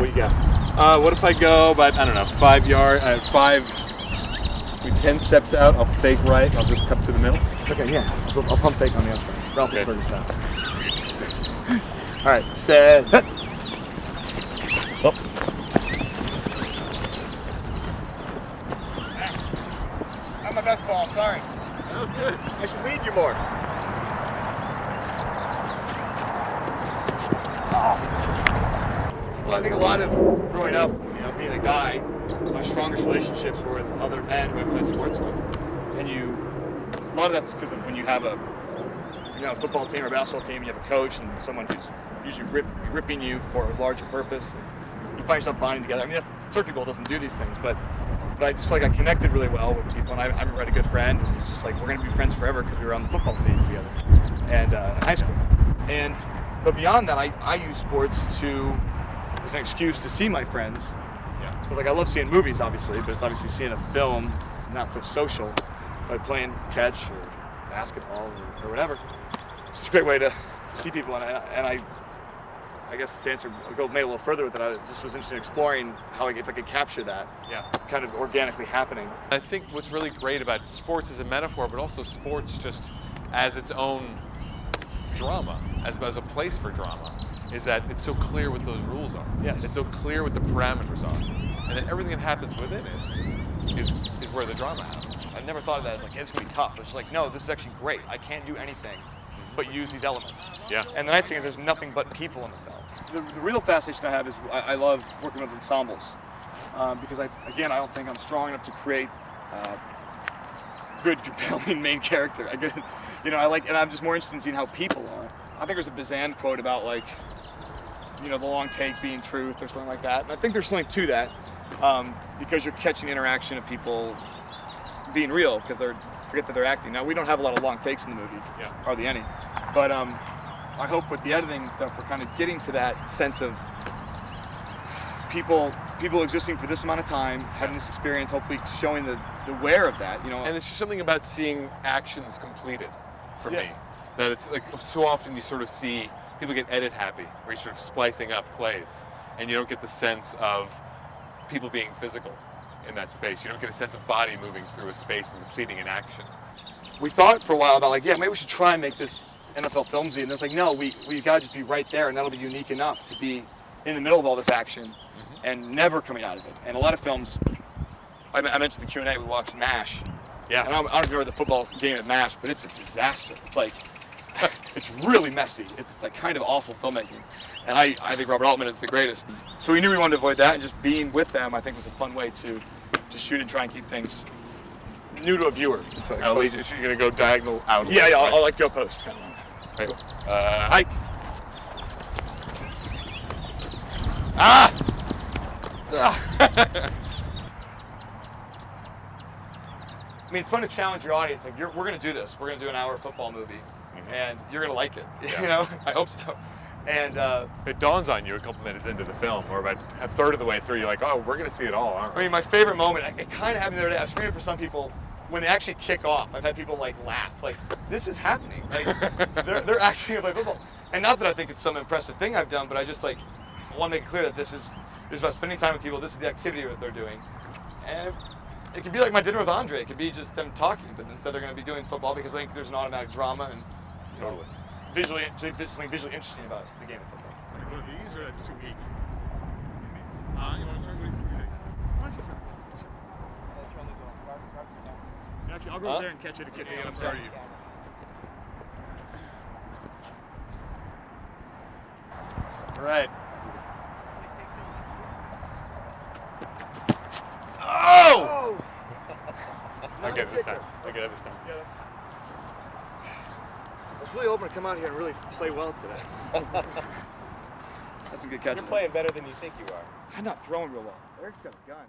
what you got? What if I go about, I don't know, 5 yards, 10 steps out, I'll fake right, and I'll just cut to the middle? Okay, yeah. I'll pump fake on the outside. Ralph Okay. Burger style. All right, set. Oh. Not my best ball, sorry. That was good. I should lead you more. Well, I think a lot of growing up, being a guy, my strongest relationships were with other men who I played sports with. And a lot of that's because of when you have a football team or a basketball team, you have a coach and someone who's usually ripping you for a larger purpose. And you find yourself bonding together. I mean, Turkey Bowl doesn't do these things, but I just feel like I connected really well with people. And I remember I had a good friend, and it's just like, we're going to be friends forever because we were on the football team together and in high school. But beyond that, I use sports as an excuse to see my friends. Yeah. Because like I love seeing movies, obviously, but it's obviously seeing a film not so social, by playing catch or basketball or whatever. It's just a great way to see people, and I guess to go maybe a little further with it, I just was interested in exploring how if I could capture that, kind of organically happening. I think what's really great about sports as a metaphor, but also sports just as its own drama, as a place for drama, is that it's so clear what those rules are. Yes. It's so clear what the parameters are. And then everything that happens within it is where the drama happens. I never thought of that as like, hey, it's gonna be tough. It's just like, no, this is actually great. I can't do anything but use these elements. Yeah. And the nice thing is there's nothing but people in the film. The real fascination I have is I love working with ensembles. Because I don't think I'm strong enough to create good, compelling main character. And I'm just more interested in seeing how people are. I think there's a Bazin quote about like, the long take being truth or something like that. And I think there's something to that because you're catching the interaction of people being real because forget that they're acting. Now, we don't have a lot of long takes in the movie, hardly any. But I hope with the editing and stuff, we're kind of getting to that sense of people existing for this amount of time, having this experience, hopefully showing the wear of that, And it's just something about seeing actions completed for me. Yes. That it's like so often you sort of see people get edit happy, where you're sort of splicing up plays, and you don't get the sense of people being physical in that space. You don't get a sense of body moving through a space and completing an action. We thought for a while about like, maybe we should try and make this NFL filmsy, and it's like, no, we gotta just be right there, and that'll be unique enough to be in the middle of all this action and never coming out of it. And a lot of films, I mentioned the Q&A, we watched MASH. Yeah. And I don't remember the football game at MASH, but it's a disaster. It's like, it's really messy. It's like kind of awful filmmaking. And I think Robert Altman is the greatest. So we knew we wanted to avoid that, and just being with them, I think, was a fun way to shoot and try and keep things new to a viewer. So You're going to go diagonal out. yeah, I'll like go post. Kind of. Right. Hike. Ah! I mean, it's fun to challenge your audience. Like, we're going to do this. We're going to do an hour football movie, and you're going to like it. Yeah. I hope so. And it dawns on you a couple minutes into the film, or about a third of the way through, you're like, oh, we're going to see it all, aren't we? I mean, my favorite moment, it kind of happened the other day. I was screaming for some people when they actually kick off. I've had people like laugh, like, this is happening. Like, they're actually going to play football. And not that I think it's some impressive thing I've done, but I just like want to make it clear that this is about spending time with people. This is the activity that they're doing, and it could be like my dinner with Andre. It could be just them talking, but instead they're going to be doing football because I think there's an automatic drama and Totally. visually interesting about the game of football. These or that's too weak? You want to start with why don't you start? Actually, I'll go over there and catch it and get the end started. All right. Oh! I'll get it this time. I'll get it this time. I was really hoping to come out here and really play well today. That's a good catch. You're playing better than you think you are. I'm not throwing real well. Eric's got a gun.